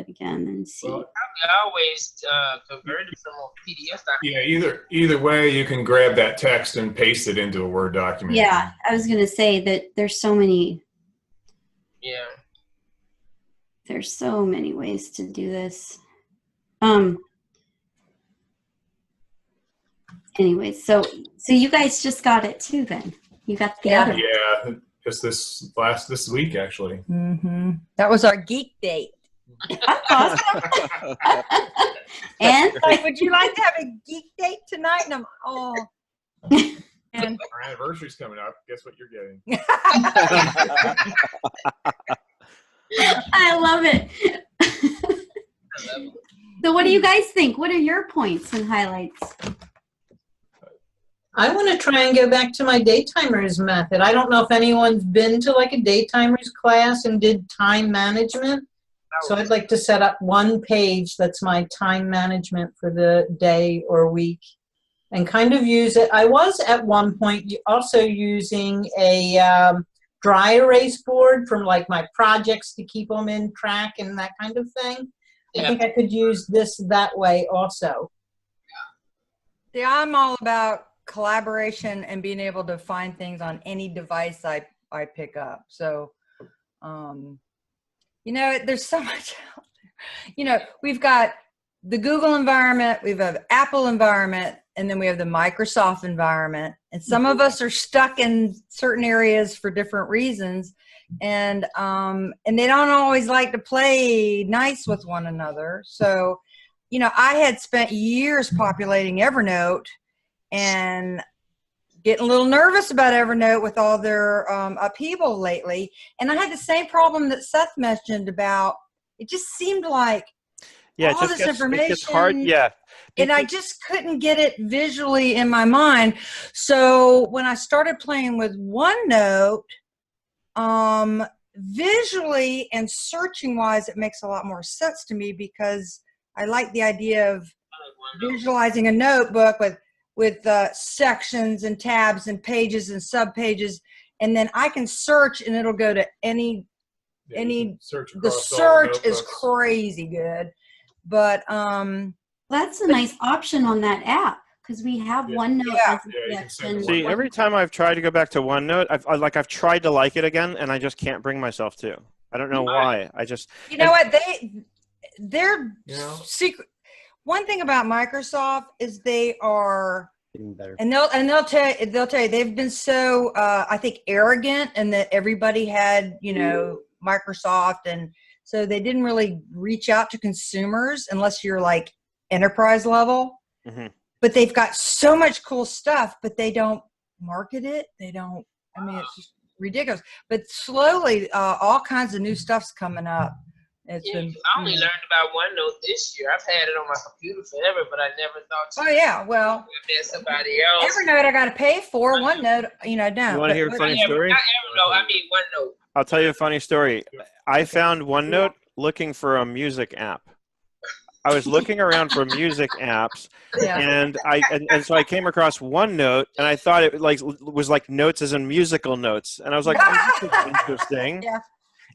again and see. Well, I always convert it from a PDF document. Yeah, either way, you can grab that text and paste it into a Word document. Yeah, I was going to say that there's so many. Yeah. There's so many ways to do this. Anyway, so you guys just got it too then. You got the other. Yeah, just this week actually. That was our geek date. That's awesome. And would you like to have a geek date tonight? And and our anniversary's coming up. Guess what you're getting? I love it. So what do you guys think? What are your points and highlights? I want to try and go back to my daytimers method. I don't know if anyone's been to a daytimers class and did time management. So I'd like to set up one page that's my time management for the day or week and kind of use it. I was at one point also using a dry erase board from my projects to keep them in track and that kind of thing. Yeah. I think I could use this that way also. See, I'm all about collaboration and being able to find things on any device I pick up. So, there's so much out there. We've got the Google environment, we've got Apple environment, and then we have the Microsoft environment. And some of us are stuck in certain areas for different reasons. And they don't always like to play nice with one another. So, I had spent years populating Evernote and getting a little nervous about Evernote with all their upheaval lately. And I had the same problem that Seth mentioned about, it just seemed like all this information. It gets hard, yeah. And I just couldn't get it visually in my mind. So when I started playing with OneNote, visually and searching wise, it makes a lot more sense to me, because I like the idea of visualizing a notebook with sections and tabs and pages and subpages, and then I can search and it'll go to any the search is crazy good. But that's a nice option on that app, because we have OneNote as a collection. See, every time I've tried to go back to OneNote, I've tried to like it again, and I just can't bring myself to. I don't know why. I just they're secret. One thing about Microsoft is they are getting better, and they'll tell you they've been so I think arrogant, and that everybody had Microsoft, and so they didn't really reach out to consumers unless you're like enterprise level. Mm-hmm. But they've got so much cool stuff, but they don't market it. They don't. I mean, it's just ridiculous. But slowly, all kinds of new stuff's coming up. I only learned about OneNote this year. I've had it on my computer forever, but I never thought. Oh yeah, well. Somebody else. Evernote I got to pay for. OneNote, I don't. You want to hear a funny story? Not Evernote. I mean OneNote. I'll tell you a funny story. I found OneNote looking for a music app. I was looking around for music apps, and so I came across OneNote, and I thought it was like notes as in musical notes, and I was like, oh, this is interesting. Yeah.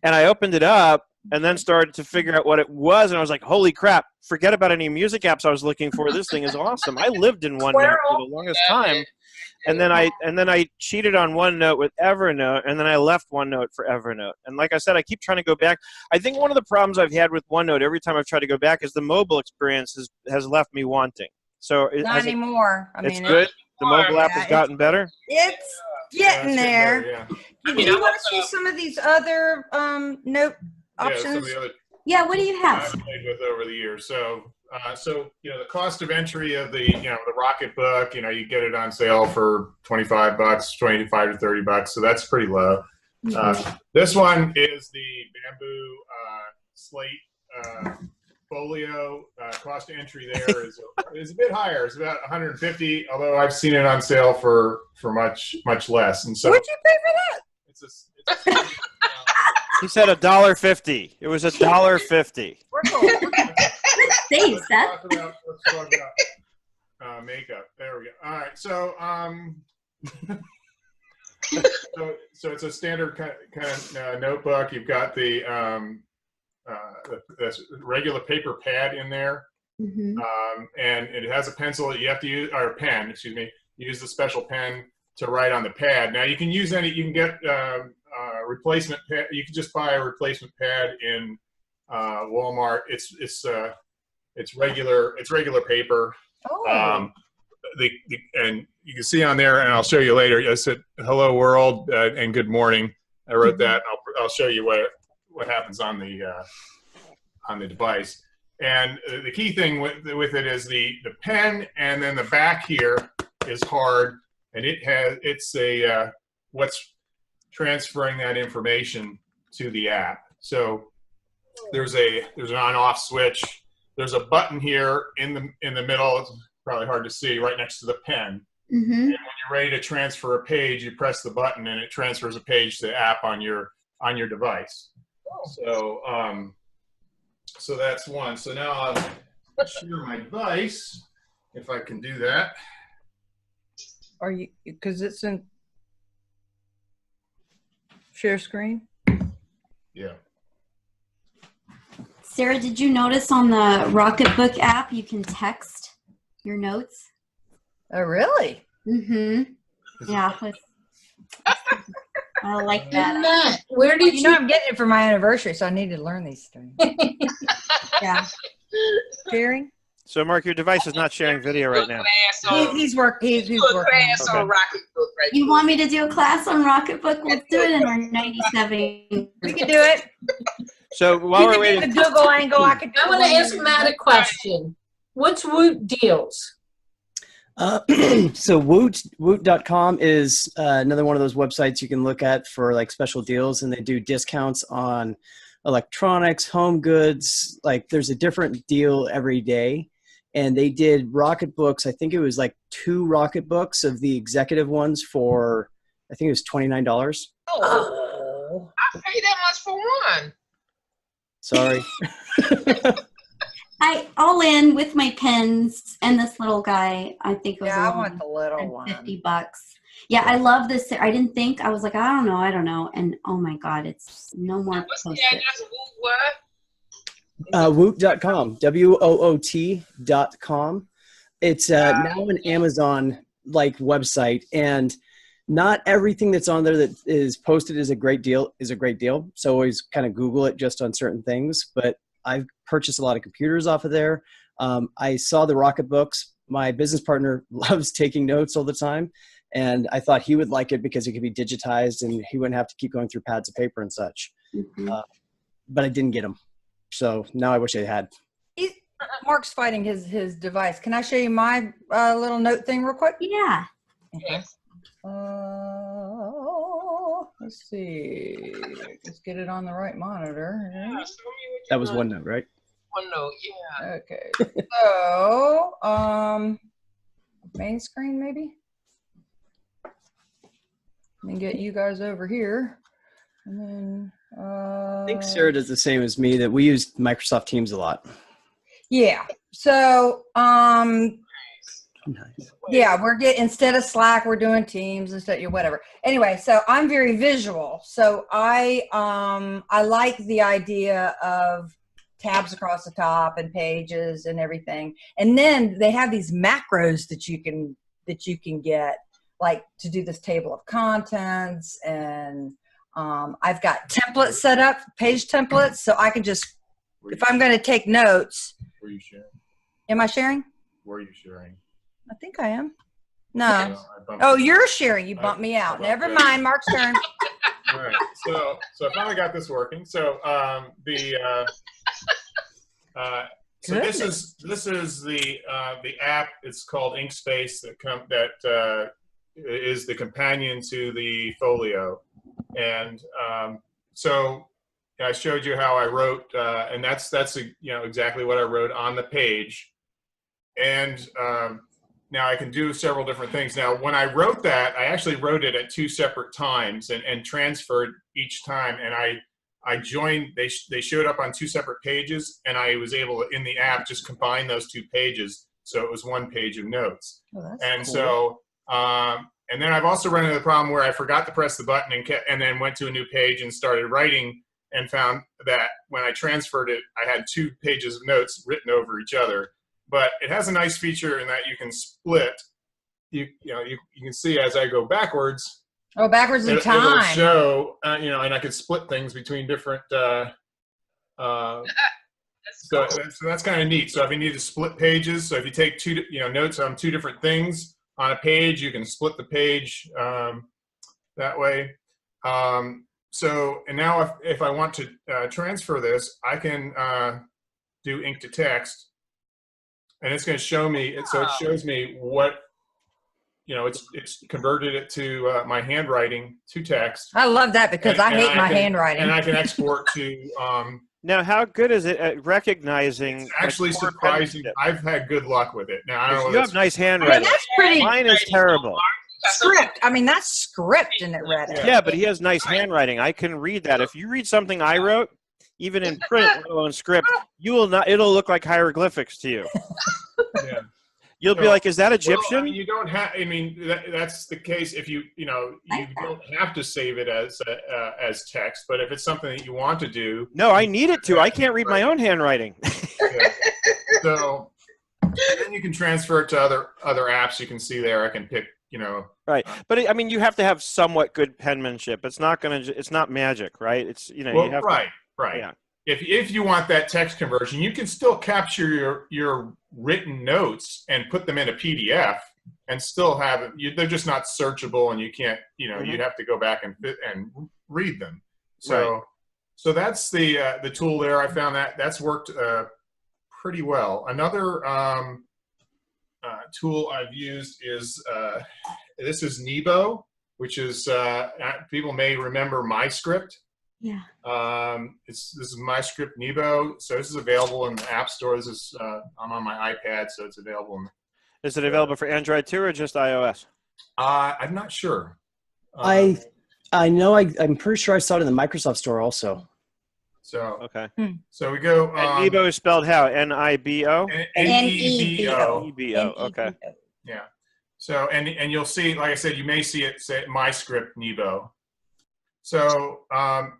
And I opened it up, and then started to figure out what it was, and I was like, holy crap! Forget about any music apps I was looking for. This thing is awesome. I lived in OneNote for the longest time. And then I cheated on OneNote with Evernote, and then I left OneNote for Evernote. And like I said, I keep trying to go back. I think one of the problems I've had with OneNote every time I've tried to go back is the mobile experience has left me wanting. So not anymore. It's good. The mobile app has gotten better. It's getting there. Do you want to see some of these other note options? Yeah, what do you have? I've played with over the years. So the cost of entry of the the Rocketbook, you get it on sale for $25, $25 to $30. So that's pretty low. This one is the bamboo slate folio. Cost of entry there is a bit higher. It's about $150, although I've seen it on sale for much less. And so what'd you pay for that? It's he said $1.50. It was $1.50. Thanks, Seth. Let's talk about makeup. There we go. All right. So so it's a standard kind of notebook. You've got the regular paper pad in there, and it has a pencil. You have to use, or a pen. Excuse me. Use the special pen to write on the pad. Now you can use any. You can get replacement pad. You can just buy a replacement pad in Walmart. It's regular paper. Oh. And you can see on there, and I'll show you later. I said "Hello World" and "Good morning." I wrote that. And I'll show you what happens on the device. And the key thing with it is the pen, and then the back here is hard, and it's what's transferring that information to the app. So there's an on-off switch. There's a button here in the middle. It's probably hard to see, right next to the pen. And when you're ready to transfer a page, you press the button, and it transfers a page to the app on your device. So so that's one. So now I'll share my device, if I can do that. Are you, because it's in share screen? Yeah. Sarah, did you notice on the Rocketbook app you can text your notes? Oh, really? Yeah. I like that. Where did you? I'm getting it for my anniversary, so I need to learn these things. Yeah. Sharing? So, Mark, your device is not sharing video right now. He's working. He's Do a working. class on Rocketbook right You quick. want me to do a class on Rocketbook? Let's do it in our 97. We can do it. So while You we're can do waiting, the Google angle. I can. I want to ask Matt a question. What's Woot Deals? So Woot.com is another one of those websites you can look at for like special deals, and they do discounts on electronics, home goods. Like there's a different deal every day. And they did Rocketbooks. I think it was like 2 Rocketbooks of the executive ones for, I think it was $29. Oh. I pay that much for one. Sorry. I all in with my pens and this little guy. I think it was Yeah, I want the little one. $50. Yeah, I love this. I didn't think, I was like, I don't know. And oh my God, it's no more. What's the Post-it. address? What? Woot.com, WOOT.com. It's now an Amazon like website, and not everything that's on there that is posted is a great deal. So always kind of Google it just on certain things. But I've purchased a lot of computers off of there. I saw the Rocketbooks. My business partner loves taking notes all the time, and I thought he would like it because it could be digitized and he wouldn't have to keep going through pads of paper and such. Mhm. But I didn't get them. So now I wish I had. Mark's fighting his device. Can I show you my little note thing real quick? Yeah. Okay. Let's see. Let's get it on the right monitor. Yeah, show me what That was you're doing. OneNote, right? OneNote, yeah. Okay. So, main screen maybe? Let me get you guys over here. And then, I think Sarah does the same as me, that we use Microsoft Teams a lot. yeah. So, Nice. yeah, instead of Slack, we're doing Teams instead, whatever. Anyway, so I'm very visual. So I like the idea of tabs across the top and pages and everything. And then they have these macros that you can get, like to do this table of contents, and I've got templates set up, page templates, so I can just, if I'm going to take notes. Were you sharing? Am I sharing? Were you sharing? I think I am. No. No, Oh, you're sharing. You bumped me out. bumped Never you. mind. Mark's turn. All right. So I finally got this working. So so this is the app. It's called Inkspace that is the companion to the Folio, and so I showed you how I wrote, and that's exactly what I wrote on the page, and now I can do several different things. Now, when I wrote that, I actually wrote it at 2 separate times and transferred each time, and I joined. They showed up on 2 separate pages, and I was able to, in the app, just combine those 2 pages, so it was 1 page of notes. Oh, that's And cool. so, and then I've also run into the problem where I forgot to press the button and then went to a new page and started writing, and found that when I transferred it, I had 2 pages of notes written over each other. But it has a nice feature in that you can split. You can see as I go backwards. Oh, backwards in It'll time. show, and I could split things between different. So that's kind of neat. So if you need to split pages, so if you take 2, notes on 2 different things on a page, you can split the page that way. So, and now if I want to transfer this, I can do ink to text, and it's going to show me. So it shows me what. It's converted it to my handwriting to text. I love that because I hate my can, handwriting. And I can export to. Now, how good is it at recognizing? It's actually like, poor surprising. penmanship? I've had good luck with it. Now I don't know. You have nice I mean, handwriting. that's pretty Mine is terrible. script. I mean, that's script, and it read it. Yeah, but he has nice handwriting. I can read that. If you read something I wrote, even in print, let alone script, you will not. It'll look like hieroglyphics to you. Yeah. You'll be like, "Is that Egyptian?" Well, I mean, you don't have. I mean, that's the case if you don't have to save it as text. But if it's something that you want to do, No, I need it to. I can't read my own handwriting. yeah. So then you can transfer it to other apps. You can see there. I can pick. Right, but I mean, you have to have somewhat good penmanship. It's not magic, right? It's you Well, have right. Yeah. if you want that text conversion, you can still capture your written notes and put them in a PDF and still have it. They're just not searchable, and you can't, you'd have to go back and read them. So, Right. so that's the tool there. I found that's worked pretty well. Another tool I've used is this is Nebo, which is people may remember MyScript. Yeah. This is MyScript Nebo. So this is available in the App Store. This is I'm on my iPad, so it's available. Is it available for Android too, or just iOS? I'm not sure. I know. I'm pretty sure I saw it in the Microsoft Store also. So Okay. So we go. And Nebo is spelled how? N-I-B-O? N-E-B-O. E-B-O. Okay. Yeah. So and you'll see, like I said, you may see it say MyScript Nebo. So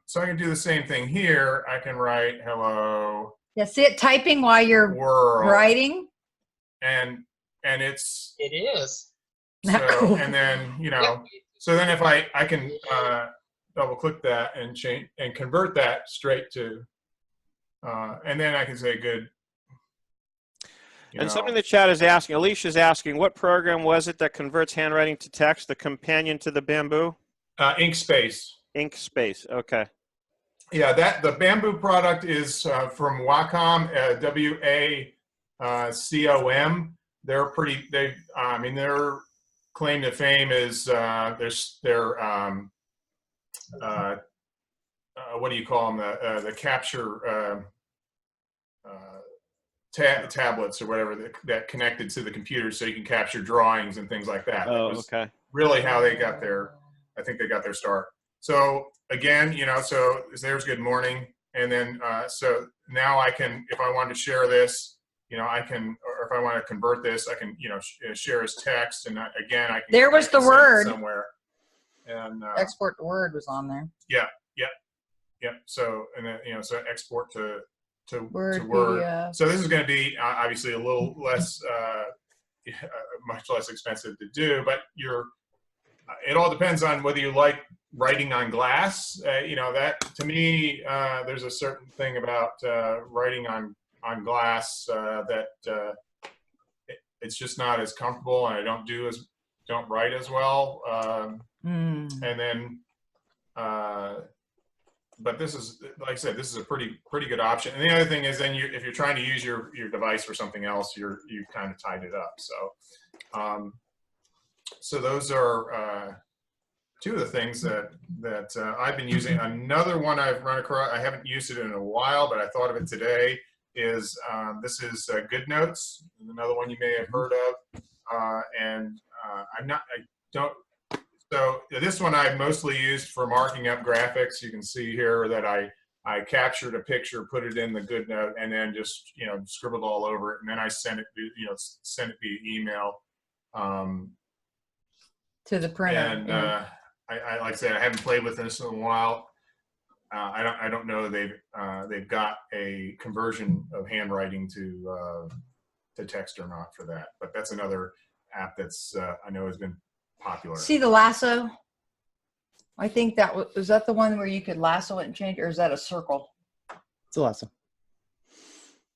so I can do the same thing here. I can write hello. Yeah, see it typing while you're world, writing? and it's It is. Not so cool. and then so then if I can double click that and change and convert that straight to and then I can say good. And something the chat is asking, Alicia's asking, what program was it that converts handwriting to text, the companion to the Bamboo? Inkspace. Inkspace, okay. Yeah, the Bamboo product is from Wacom, W-A-C-O-M. They're pretty. I mean, their claim to fame is their what do you call them? The capture tablets or whatever that connected to the computer, so you can capture drawings and things like that. Oh, okay. Really, how they got I think they got their start. So again, so there's good morning, and then so now I can, if I want to share this, I can, or if I want to convert this, I can, share as text, and again, I can. There was the word somewhere, and export the word was on there. Yeah. So and then so export to Word. So this is going to be obviously a little less, much less expensive to do, but it all depends on whether you like writing on glass. That to me, there's a certain thing about writing on glass that it's just not as comfortable, and I don't write as well. And then, but this is, like I said, this is a pretty good option. And the other thing is, then if you're trying to use your device for something else, you kind of tied it up. So, so those are two of the things that I've been using. Another one I've run across, I haven't used it in a while, but I thought of it today, is this is GoodNotes, another one you may have heard of. So this one I mostly used for marking up graphics. You can see here that I captured a picture, put it in the GoodNote, and then just scribbled all over it, and then I sent it via email to the printer. And I like I said, I haven't played with this in a while. I don't know they've got a conversion of handwriting to text or not for that, but that's another app that's I know has been popular. See the lasso? I think was that the one where you could lasso it and change, or is that a circle? It's a lasso.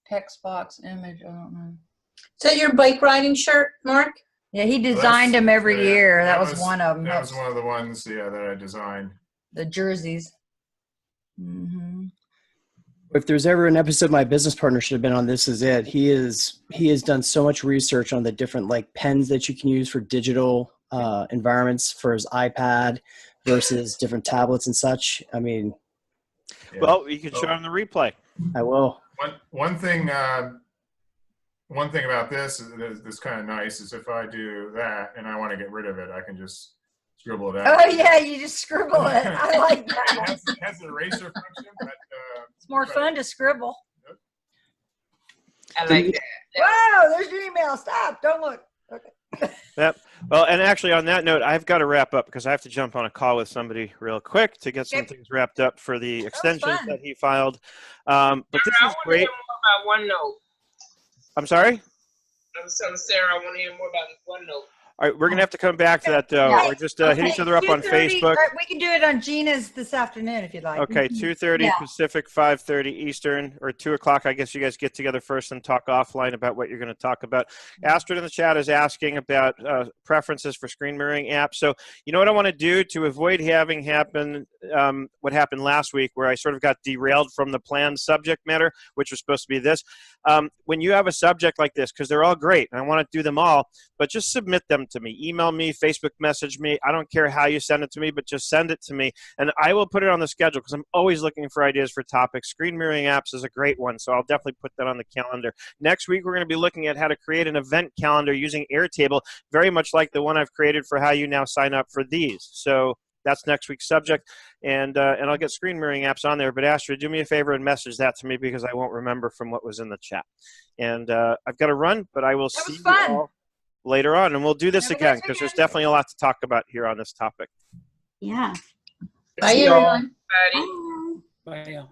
Text box, image, I don't know. Is that your bike riding shirt, Mark? Yeah, he designed them every year. That was one of them. That was one of the ones, that I designed. The jerseys. If there's ever an episode my business partner should have been on, this is it. He has done so much research on the different pens that you can use for digital environments for his iPad versus different tablets and such. I mean, well, you can show him the replay. I will. One thing about this is kind of nice is if I do that and I want to get rid of it, I can just scribble it out. Oh yeah, you just scribble it. I like that. It has an eraser function, but it's more fun to scribble. I like that. Whoa, there's your email. Stop. Don't look. Okay. Yep. Well, and actually on that note, I've got to wrap up because I have to jump on a call with somebody real quick to get some things wrapped up for the extensions that he filed. But this is great. I want to hear more about OneNote. I'm sorry? I was telling Sarah I want to hear more about OneNote. All right, we're gonna have to come back to that though, Yeah. or just hit each other up on 2:30, Facebook. or we can do it on Gina's this afternoon if you'd like. Okay, 2:30 Yeah. Pacific, 5:30 Eastern, or 2 o'clock. I guess you guys get together first and talk offline about what you're going to talk about. Astrid in the chat is asking about preferences for screen mirroring apps. So you know what I want to do to avoid having happen what happened last week, where I sort of got derailed from the planned subject matter, which was supposed to be this. When you have a subject like this, because they're all great, and I want to do them all, but just submit them to me. Email me, Facebook message me. I don't care how you send it to me, but just send it to me, and I will put it on the schedule because I'm always looking for ideas for topics. Screen mirroring apps is a great one, so I'll definitely put that on the calendar. Next week, we're going to be looking at how to create an event calendar using Airtable, very much like the one I've created for how you now sign up for these. So that's next week's subject, and I'll get screen mirroring apps on there. But Astrid, do me a favor and message that to me because I won't remember from what was in the chat. And I've got to run, but I will see you all later on, and we'll do this again because there's definitely a lot to talk about here on this topic. Yeah. Bye, everyone. Buddy. Bye. Bye.